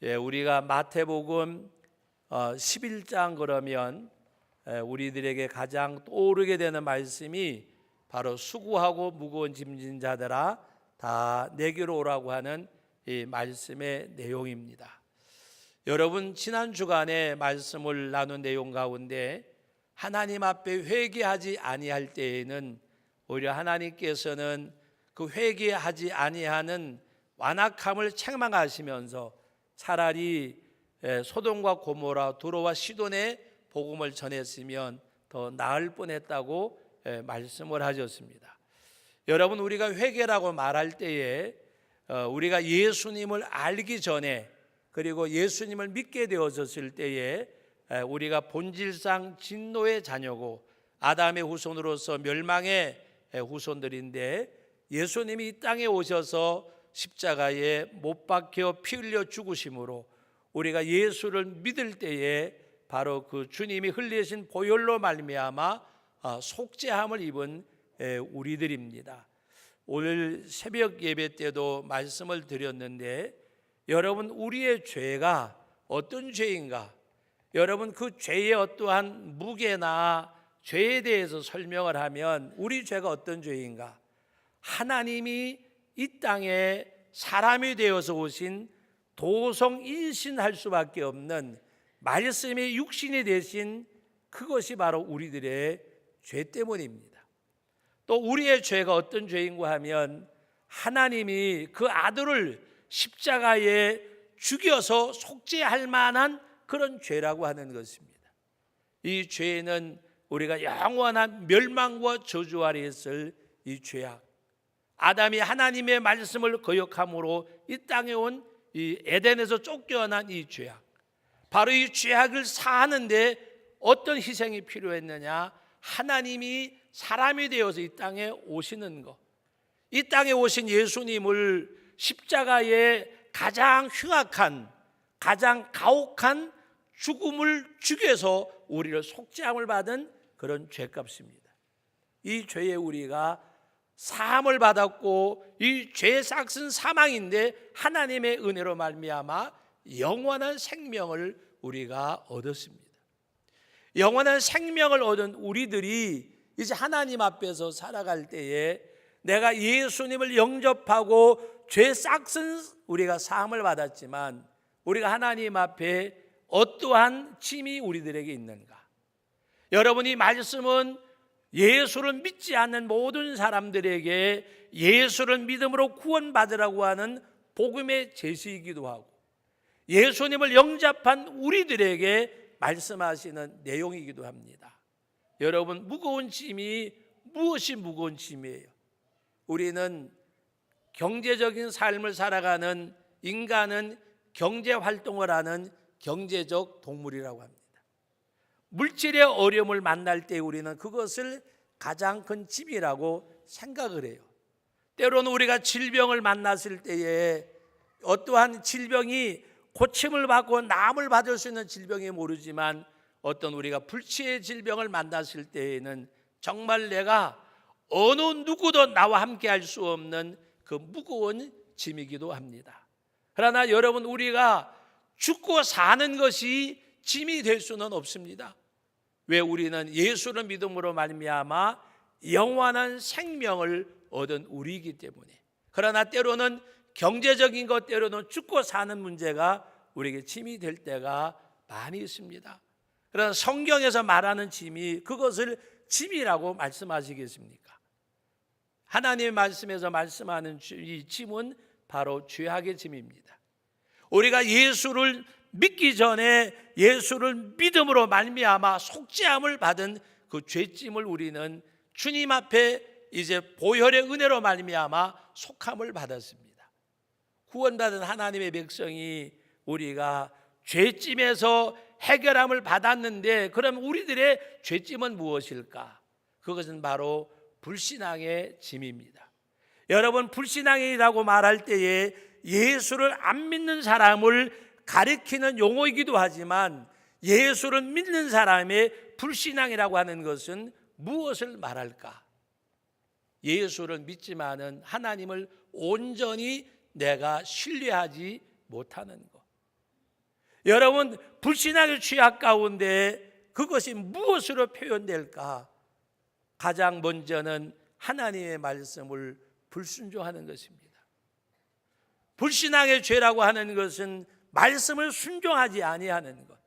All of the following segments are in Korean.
우리가 마태복음 11장 그러면 우리들에게 가장 떠오르게 되는 말씀이 바로 수고하고 무거운 짐진 자들아 다 내게로 오라고 하는 이 말씀의 내용입니다. 여러분, 지난 주간에 말씀을 나눈 내용 가운데 하나님 앞에 회개하지 아니할 때에는 오히려 하나님께서는 그 회개하지 아니하는 완악함을 책망하시면서 차라리 소돔과 고모라, 두로와 시돈의 복음을 전했으면 더 나을 뻔했다고 말씀을 하셨습니다. 여러분, 우리가 회개라고 말할 때에 우리가 예수님을 알기 전에 그리고 예수님을 믿게 되어졌을 때에 우리가 본질상 진노의 자녀고 아담의 후손으로서 멸망의 후손들인데, 예수님이 이 땅에 오셔서 십자가에 못 박혀 피 흘려 죽으심으로 우리가 예수를 믿을 때에 바로 그 주님이 흘리신 보혈로 말미암아 속죄함을 입은 우리들입니다. 오늘 새벽 예배 때도 말씀을 드렸는데, 여러분, 우리의 죄가 어떤 죄인가? 여러분, 그 죄의 어떠한 무게나 죄에 대해서 설명을 하면 우리 죄가 어떤 죄인가? 하나님이 이 땅에 사람이 되어서 오신 도성인신할 수밖에 없는 말씀의 육신이 되신 그것이 바로 우리들의 죄 때문입니다. 또 우리의 죄가 어떤 죄인가 하면 하나님이 그 아들을 십자가에 죽여서 속죄할 만한 그런 죄라고 하는 것입니다. 이 죄는 우리가 영원한 멸망과 저주 아래 있을 이 죄악, 아담이 하나님의 말씀을 거역함으로 이 땅에 온 이 에덴에서 쫓겨난 이 죄악, 바로 이 죄악을 사하는데 어떤 희생이 필요했느냐? 하나님이 사람이 되어서 이 땅에 오시는 것, 이 땅에 오신 예수님을 십자가에 가장 흉악한, 가장 가혹한 죽음을 죽여서 우리를 속죄함을 받은 그런 죄값입니다. 이 죄에 우리가 사함을 받았고, 이 죄의 싹은 사망인데 하나님의 은혜로 말미암아 영원한 생명을 우리가 얻었습니다. 영원한 생명을 얻은 우리들이 이제 하나님 앞에서 살아갈 때에 내가 예수님을 영접하고 죄 싹은 우리가 사함을 받았지만 우리가 하나님 앞에 어떠한 짐이 우리들에게 있는가? 여러분이 말씀은 예수를 믿지 않는 모든 사람들에게 예수를 믿음으로 구원받으라고 하는 복음의 제시이기도 하고, 예수님을 영접한 우리들에게 말씀하시는 내용이기도 합니다. 여러분, 무거운 짐이 무엇이 무거운 짐이에요? 우리는 경제적인 삶을 살아가는 인간은 경제 활동을 하는 경제적 동물이라고 합니다. 물질의 어려움을 만날 때 우리는 그것을 가장 큰 짐이라고 생각을 해요. 때로는 우리가 질병을 만났을 때에 어떠한 질병이 고침을 받고 나음을 받을 수 있는 질병이 모르지만 어떤 우리가 불치의 질병을 만났을 때에는 정말 내가 어느 누구도 나와 함께 할 수 없는 그 무거운 짐이기도 합니다. 그러나 여러분, 우리가 죽고 사는 것이 짐이 될 수는 없습니다. 왜? 우리는 예수를 믿음으로 말미암아 영원한 생명을 얻은 우리이기 때문에. 그러나 때로는 경제적인 것, 때로는 죽고 사는 문제가 우리에게 짐이 될 때가 많이 있습니다. 그러나 성경에서 말하는 짐이 그것을 짐이라고 말씀하시겠습니까? 하나님의 말씀에서 말씀하는 이 짐은 바로 죄악의 짐입니다. 우리가 예수를 믿기 전에 예수를 믿음으로 말미암아 속죄함을 받은 그 죄짐을 우리는 주님 앞에 이제 보혈의 은혜로 말미암아 속함을 받았습니다. 구원받은 하나님의 백성이 우리가 죄짐에서 해결함을 받았는데, 그럼 우리들의 죄짐은 무엇일까? 그것은 바로 불신앙의 짐입니다. 여러분, 불신앙이라고 말할 때에 예수를 안 믿는 사람을 가리키는 용어이기도 하지만 예수를 믿는 사람의 불신앙이라고 하는 것은 무엇을 말할까? 예수를 믿지만은 하나님을 온전히 내가 신뢰하지 못하는 것. 여러분, 불신앙의 죄악 가운데 그것이 무엇으로 표현될까? 가장 먼저는 하나님의 말씀을 불순종하는 것입니다. 불신앙의 죄라고 하는 것은 말씀을 순종하지 아니하는 것.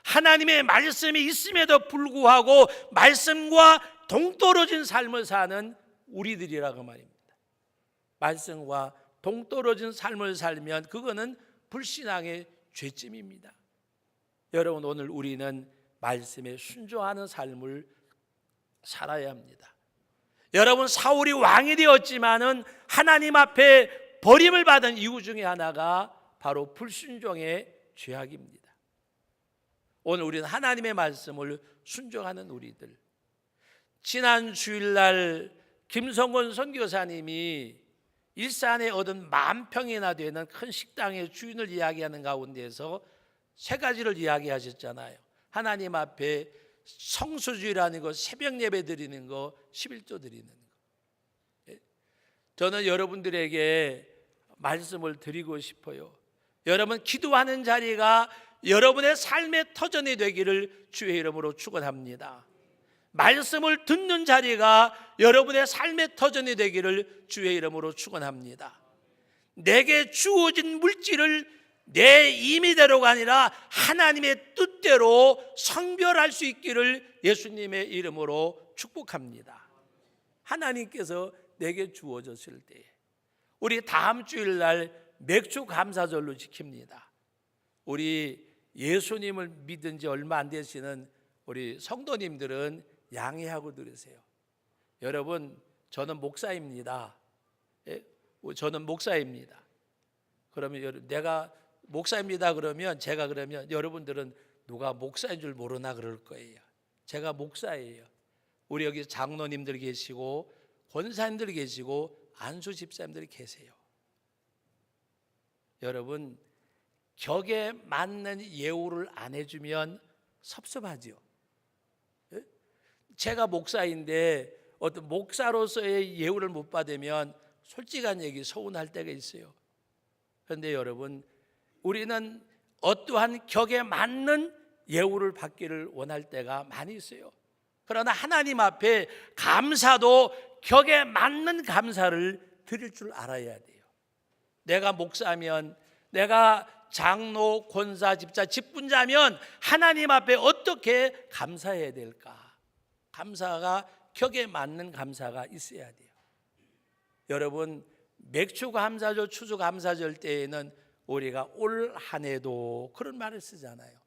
하나님의 말씀이 있음에도 불구하고 말씀과 동떨어진 삶을 사는 우리들이라고 말입니다. 말씀과 동떨어진 삶을 살면 그거는 불신앙의 죄짐입니다. 여러분, 오늘 우리는 말씀에 순종하는 삶을 살아야 합니다. 여러분, 사울이 왕이 되었지만은 하나님 앞에 버림을 받은 이유 중에 하나가 바로 불순종의 죄악입니다. 오늘 우리는 하나님의 말씀을 순종하는 우리들. 지난 주일날 김성곤 선교사님이 일산에 얻은 10,000평이나 되는 큰 식당의 주인을 이야기하는 가운데서 세 가지를 이야기하셨잖아요. 하나님 앞에 성수주의라는 거, 새벽 예배 드리는 거, 11조 드리는 거. 저는 여러분들에게 말씀을 드리고 싶어요. 여러분, 기도하는 자리가 여러분의 삶의 터전이 되기를 주의 이름으로 축원합니다. 말씀을 듣는 자리가 여러분의 삶의 터전이 되기를 주의 이름으로 축원합니다. 내게 주어진 물질을 내 임의대로가 아니라 하나님의 뜻대로 성별할 수 있기를 예수님의 이름으로 축복합니다. 하나님께서 내게 주어졌을 때 우리 다음 주일날 맥주 감사절로 지킵니다. 우리 예수님을 믿은 지 얼마 안 되시는 우리 성도님들은 양해하고 들으세요. 여러분, 저는 목사입니다. 저는 목사입니다. 그러면 내가 목사입니다 그러면 제가 그러면 여러분들은 누가 목사인 줄 모르나 그럴 거예요. 제가 목사예요. 우리 여기 장로님들 계시고 권사님들 계시고 안수 집사님들이 계세요. 여러분, 격에 맞는 예우를 안 해주면 섭섭하죠. 제가 목사인데 어떤 목사로서의 예우를 못 받으면 솔직한 얘기 서운할 때가 있어요. 그런데 여러분, 우리는 어떠한 격에 맞는 예우를 받기를 원할 때가 많이 있어요. 그러나 하나님 앞에 감사도 격에 맞는 감사를 드릴 줄 알아야 돼요. 내가 목사면, 내가 장로, 권사, 집사, 직분자면 하나님 앞에 어떻게 감사해야 될까? 감사가 격에 맞는 감사가 있어야 돼요. 여러분, 맥주 감사절, 추수 감사절 때에는 우리가 올 한 해도 그런 말을 쓰잖아요.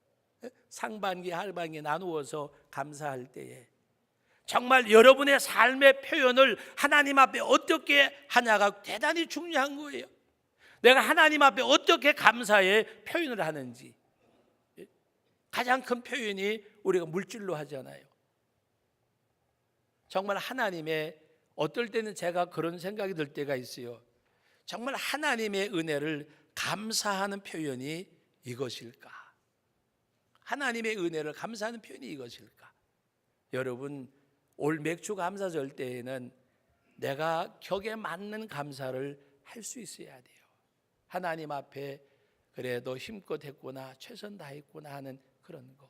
상반기, 하반기 나누어서 감사할 때에 정말 여러분의 삶의 표현을 하나님 앞에 어떻게 하냐가 대단히 중요한 거예요. 내가 하나님 앞에 어떻게 감사의 표현을 하는지. 가장 큰 표현이 우리가 물질로 하잖아요. 정말 하나님의, 어떨 때는 제가 그런 생각이 들 때가 있어요. 정말 하나님의 은혜를 감사하는 표현이 이것일까? 하나님의 은혜를 감사하는 표현이 이것일까? 여러분, 올 맥주 감사절 때에는 내가 격에 맞는 감사를 할 수 있어야 돼요. 하나님 앞에 그래도 힘껏 했구나, 최선 다했구나 하는 그런 거.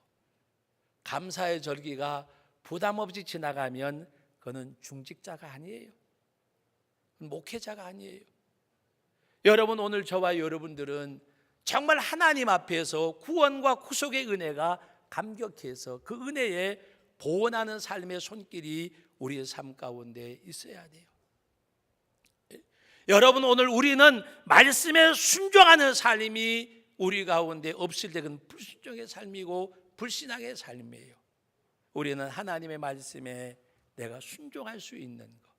감사의 절기가 부담 없이 지나가면 그는 중직자가 아니에요. 목회자가 아니에요. 여러분, 오늘 저와 여러분들은 정말 하나님 앞에서 구원과 구속의 은혜가 감격해서 그 은혜에 보온하는 삶의 손길이 우리의 삶 가운데 있어야 돼요. 여러분, 오늘 우리는 말씀에 순종하는 삶이 우리 가운데 없을 때 그건 불순종의 삶이고 불신앙의 삶이에요. 우리는 하나님의 말씀에 내가 순종할 수 있는 것,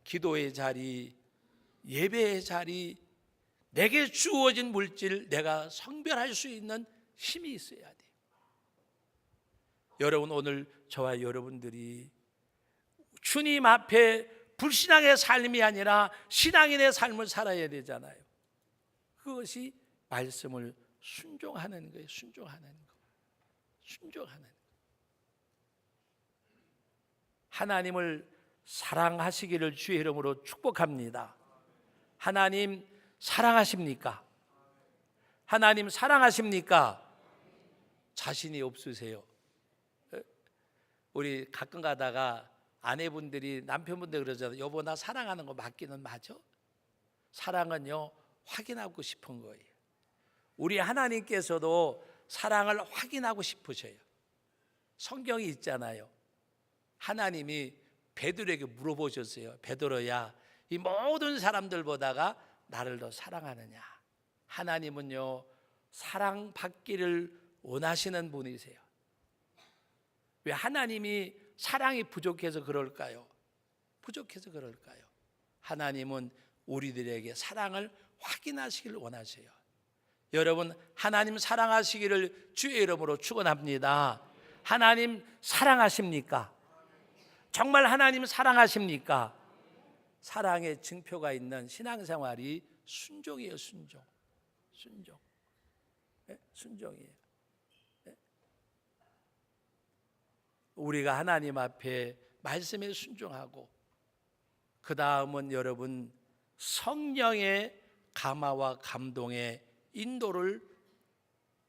기도의 자리, 예배의 자리, 내게 주어진 물질 내가 성별할 수 있는 힘이 있어야 돼요. 여러분, 오늘 저와 여러분들이 주님 앞에 불신앙의 삶이 아니라 신앙인의 삶을 살아야 되잖아요. 그것이 말씀을 순종하는 거예요. 순종하는 거. 순종하는 거. 하나님을 사랑하시기를 주의 이름으로 축복합니다. 하나님 사랑하십니까? 하나님 사랑하십니까? 자신이 없으세요. 우리 가끔 가다가 아내분들이 남편분들 그러잖아요. 여보 나 사랑하는 거 맞기는 맞아? 사랑은요 확인하고 싶은 거예요. 우리 하나님께서도 사랑을 확인하고 싶으셔요. 성경이 있잖아요. 하나님이 베드로에게 물어보셨어요. 베드로야 이 모든 사람들보다가 나를 더 사랑하느냐? 하나님은요 사랑받기를 원하시는 분이세요. 왜 하나님이 사랑이 부족해서 그럴까요? 부족해서 그럴까요? 하나님은 우리들에게 사랑을 확인하시기를 원하세요. 여러분 하나님 사랑하시기를 주의 이름으로 축원합니다. 하나님 사랑하십니까? 정말 하나님 사랑하십니까? 사랑의 증표가 있는 신앙생활이 순종이에요. 순종. 네? 순종이에요. 네? 우리가 하나님 앞에 말씀에 순종하고 그 다음은 여러분 성령의 감화와 감동의 인도를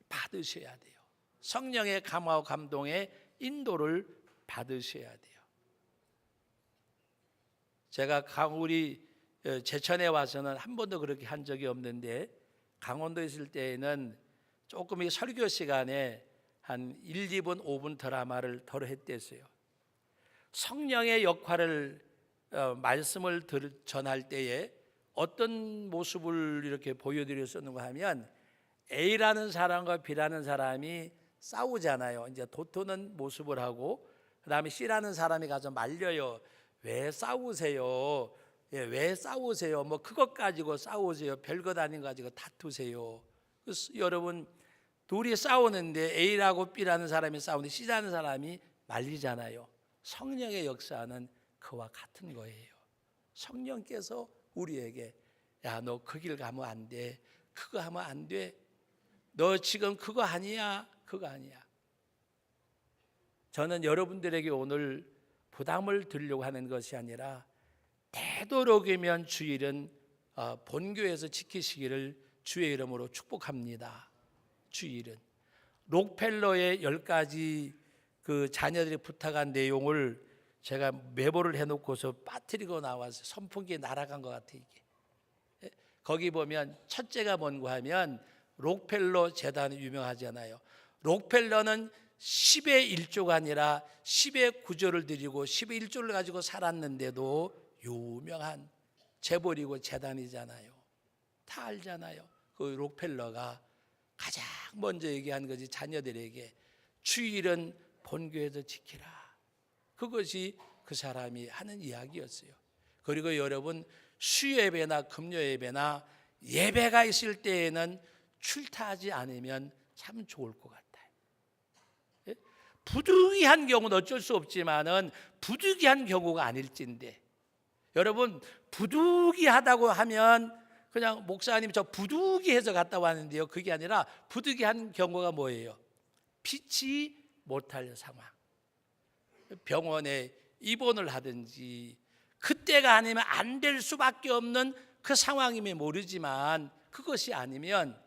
받으셔야 돼요. 성령의 감화와 감동의 인도를 받으셔야 돼요. 제가 우리 제천에 와서는 한 번도 그렇게 한 적이 없는데 강원도에 있을 때에는 조금 이 설교 시간에 한 1, 2분, 5분 드라마를 덜 했댔어요. 성령의 역할을 말씀을 전할 때에 어떤 모습을 이렇게 보여드렸었는가 하면 A라는 사람과 B라는 사람이 싸우잖아요. 이제 도토는 모습을 하고 그다음에 C라는 사람이 가서 말려요. 왜 싸우세요? 왜 싸우세요? 뭐 그것 가지고 싸우세요. 별것 아닌 거 가지고 다투세요. 여러분 둘이 싸우는데 A라고 B라는 사람이 싸우는데 C라는 사람이 말리잖아요. 성령의 역사는 그와 같은 거예요. 성령께서 우리에게 야, 너 그 길 가면 안 돼. 그거 하면 안 돼. 너 지금 그거 아니야. 그거 아니야. 저는 여러분들에게 오늘 부담을 드리려고 하는 것이 아니라 되도록이면 주일은 본교에서 지키시기를 주의 이름으로 축복합니다. 주일은 록펠러의 10가지 그 자녀들이 부탁한 내용을 제가 메모를 해놓고서 빠뜨리고 나와서 선풍기에 날아간 것 같아요. 이게 거기 보면 첫째가 뭔가 하면 록펠러 재단이 유명하잖아요. 록펠러는 10의 1조가 아니라 10의 9조를 드리고 10의 1조를 가지고 살았는데도 유명한 재벌이고 재단이잖아요. 다 알잖아요. 그 록펠러가 가장 먼저 얘기한 것이 자녀들에게 주일은 본교에서 지키라. 그것이 그 사람이 하는 이야기였어요. 그리고 여러분 수요예배나 금요예배나 예배가 있을 때에는 출타하지 않으면 참 좋을 것 같아요. 부득이한 경우는 어쩔 수 없지만은 부득이한 경우가 아닐진데 여러분 부득이하다고 하면 그냥 목사님 저 부득이해서 갔다 왔는데요. 그게 아니라 부득이한 경우가 뭐예요? 피치 못할 상황. 병원에 입원을 하든지 그때가 아니면 안 될 수밖에 없는 그 상황이면 모르지만 그것이 아니면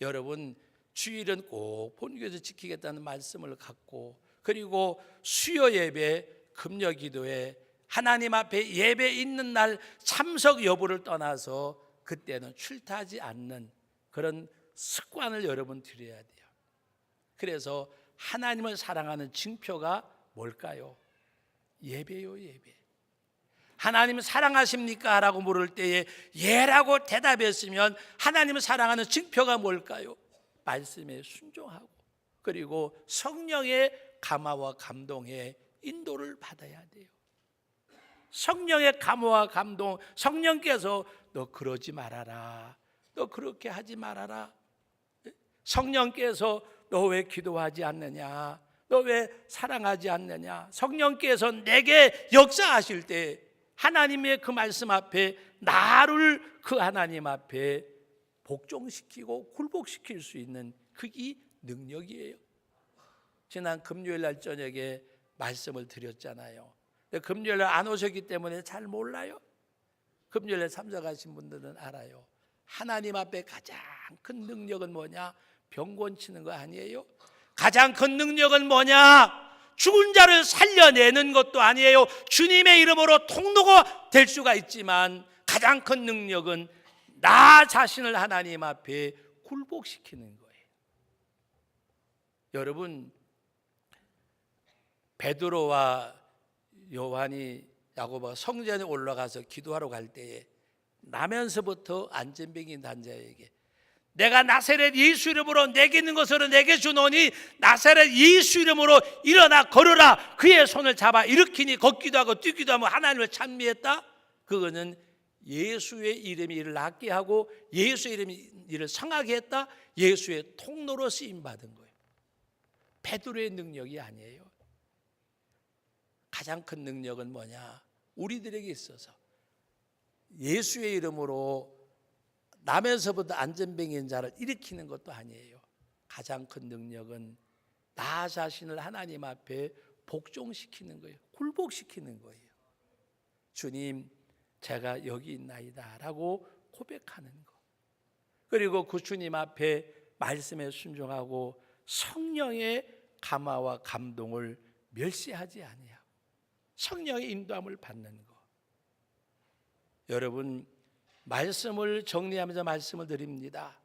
여러분 주일은 꼭 본교에서 지키겠다는 말씀을 갖고 그리고 수요 예배, 금요 기도에 하나님 앞에 예배 있는 날 참석 여부를 떠나서 그때는 출타하지 않는 그런 습관을 여러분 들여야 돼요. 그래서 하나님을 사랑하는 징표가 뭘까요? 예배요, 예배. 하나님 사랑하십니까? 라고 물을 때에 예라고 대답했으면 하나님을 사랑하는 징표가 뭘까요? 말씀에 순종하고 그리고 성령의 감화와 감동의 인도를 받아야 돼요. 성령의 감화와 감동, 성령께서 너 그러지 말아라. 너 그렇게 하지 말아라. 성령께서 너 왜 기도하지 않느냐? 너 왜 사랑하지 않느냐? 성령께서 내게 역사하실 때 하나님의 그 말씀 앞에 나를 그 하나님 앞에 복종시키고 굴복시킬 수 있는 그게 능력이에요. 지난 금요일 날 저녁에 말씀을 드렸잖아요. 금요일 날 안 오셨기 때문에 잘 몰라요. 금요일에 참석하신 분들은 알아요. 하나님 앞에 가장 큰 능력은 뭐냐? 병 고치는 거 아니에요? 가장 큰 능력은 뭐냐? 죽은 자를 살려내는 것도 아니에요. 주님의 이름으로 통로가 될 수가 있지만 가장 큰 능력은 나 자신을 하나님 앞에 굴복시키는 거예요. 여러분, 베드로와 요한이 야고보가 성전에 올라가서 기도하러 갈 때에 나면서부터 안전병인 환자에게 내가 나사렛 예수 이름으로 내게 있는 것으로 내게 주노니 나사렛 예수 이름으로 일어나 걸어라. 그의 손을 잡아 일으키니 걷기도 하고 뛰기도 하며 하나님을 찬미했다. 그거는 예수의 이름이 이를 낫게 하고 예수의 이름이 이를 성하게 했다. 예수의 통로로 쓰임 받은 거예요. 베드로의 능력이 아니에요. 가장 큰 능력은 뭐냐? 우리들에게 있어서 예수의 이름으로 나면서부터 안전병인 자를 일으키는 것도 아니에요. 가장 큰 능력은 나 자신을 하나님 앞에 복종시키는 거예요. 굴복시키는 거예요. 주님, 제가 여기 있나이다 라고 고백하는 것. 그리고 그 주님 앞에 말씀에 순종하고 성령의 감화와 감동을 멸시하지 아니하고 성령의 인도함을 받는 것. 여러분, 말씀을 정리하면서 말씀을 드립니다.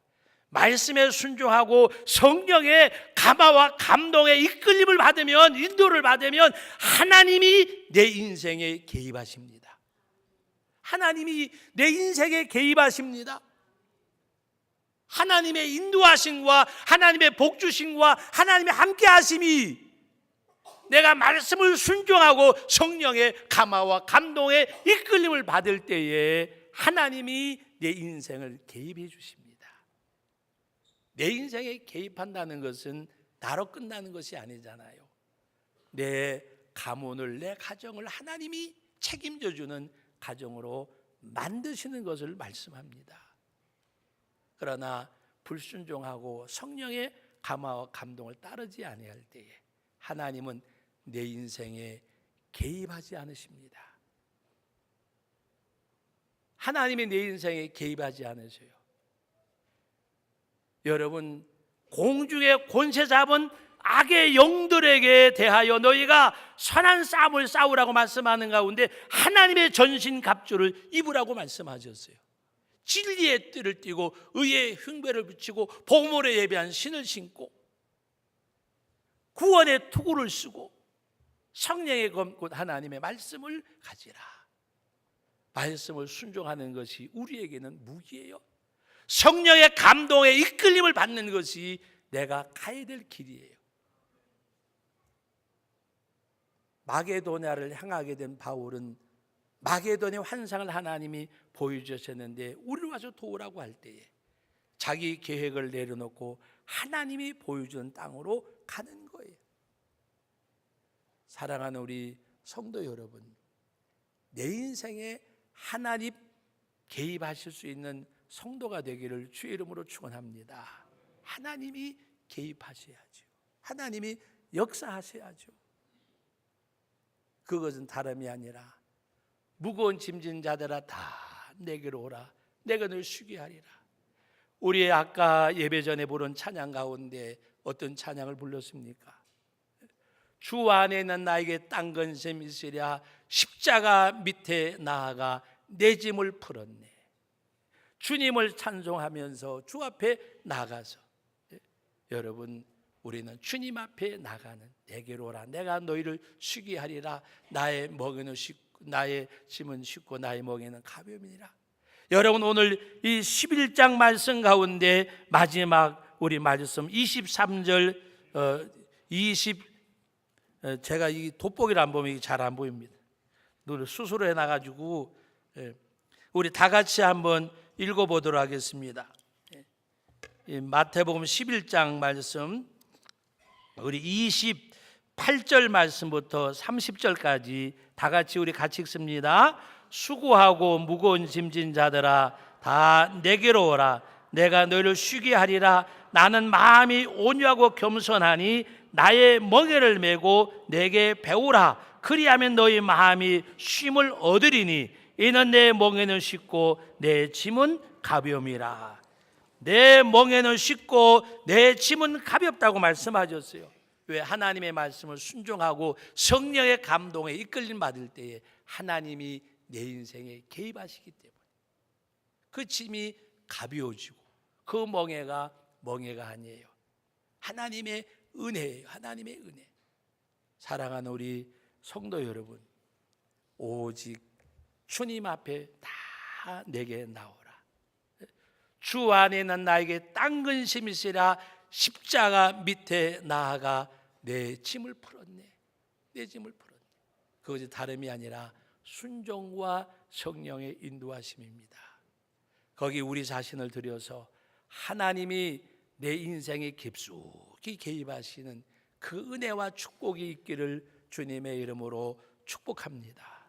말씀에 순종하고 성령의 감화와 감동의 이끌림을 받으면, 인도를 받으면 하나님이 내 인생에 개입하십니다. 하나님이 내 인생에 개입하십니다. 하나님의 인도하심과 하나님의 복주심과 하나님의 함께하심이 내가 말씀을 순종하고 성령의 감화와 감동의 이끌림을 받을 때에 하나님이 내 인생을 개입해 주십니다. 내 인생에 개입한다는 것은 나로 끝나는 것이 아니잖아요. 내 가문을, 내 가정을 하나님이 책임져 주는 가정으로 만드시는 것을 말씀합니다. 그러나 불순종하고 성령의 감화와 감동을 따르지 아니할 때에 하나님은 내 인생에 개입하지 않으십니다. 하나님이 내 인생에 개입하지 않으세요. 여러분, 공중의 권세 잡은 악의 영들에게 대하여 너희가 선한 싸움을 싸우라고 말씀하는 가운데 하나님의 전신갑주를 입으라고 말씀하셨어요. 진리의 띠를 띠고 의의 흉배를 붙이고 복물에 예배한 신을 신고 구원의 투구를 쓰고 성령의 검 곧 하나님의 말씀을 가지라. 말씀을 순종하는 것이 우리에게는 무기예요. 성령의 감동에 이끌림을 받는 것이 내가 가야 될 길이에요. 마게도냐를 향하게 된 바울은 마게도냐 환상을 하나님이 보여주셨는데 우리를 와서 도우라고 할 때에 자기 계획을 내려놓고 하나님이 보여주는 땅으로 가는 거예요. 사랑하는 우리 성도 여러분, 내 인생에 하나님 개입하실 수 있는 성도가 되기를 주의 이름으로 축원합니다. 하나님이 개입하셔야죠. 하나님이 역사하셔야죠. 그것은 다름이 아니라 무거운 짐진 자들아 다 내게로 오라. 내가 널 쉬게 하리라. 우리 아까 예배 전에 부른 찬양 가운데 어떤 찬양을 불렀습니까? 주 안에 있는 나에게 땅 근심 있으랴 십자가 밑에 나아가 내 짐을 풀었네. 주님을 찬송하면서 주 앞에 나가서 여러분, 우리는 주님 앞에 나가는 내게로 오라. 내가 너희를 쉬게 하리라. 나의 멍에는 쉽고 나의 짐은 쉽고 나의 멍에는 가벼움이니라. 여러분, 오늘 이 11장 말씀 가운데 마지막 우리 말씀 23절 제가 이 돋보기를 안 보면 잘 안 보입니다. 눈을 수술을 해놔가지고 우리 다 같이 한번 읽어보도록 하겠습니다. 마태복음 11장 말씀 우리 28절 말씀부터 30절까지 다 같이 우리 같이 읽습니다. 수고하고 무거운 짐진 자들아 다 내게로 오라. 내가 너희를 쉬게 하리라. 나는 마음이 온유하고 겸손하니 나의 멍에를 메고 내게 배우라. 그리하면 너희 마음이 쉼을 얻으리니 이는 내 멍에는 쉽고 내 짐은 가벼움이라. 내 멍에는 쉽고 내 짐은 가볍다고 말씀하셨어요. 왜? 하나님의 말씀을 순종하고 성령의 감동에 이끌림 받을 때에 하나님이 내 인생에 개입하시기 때문에 그 짐이 가벼워지고 그 멍에가 아니에요. 하나님의 은혜예요. 하나님의 은혜. 사랑하는 우리 성도 여러분, 오직 주님 앞에 다 내게 나오라. 주 안에는 나에게 딴 근심이 있으라. 십자가 밑에 나아가 내 짐을 풀었네. 내 짐을 풀었네. 그것이 다름이 아니라 순종과 성령의 인도하심입니다. 거기 우리 자신을 들여서 하나님이 내 인생에 깊숙이 개입하시는 그 은혜와 축복이 있기를 주님의 이름으로 축복합니다.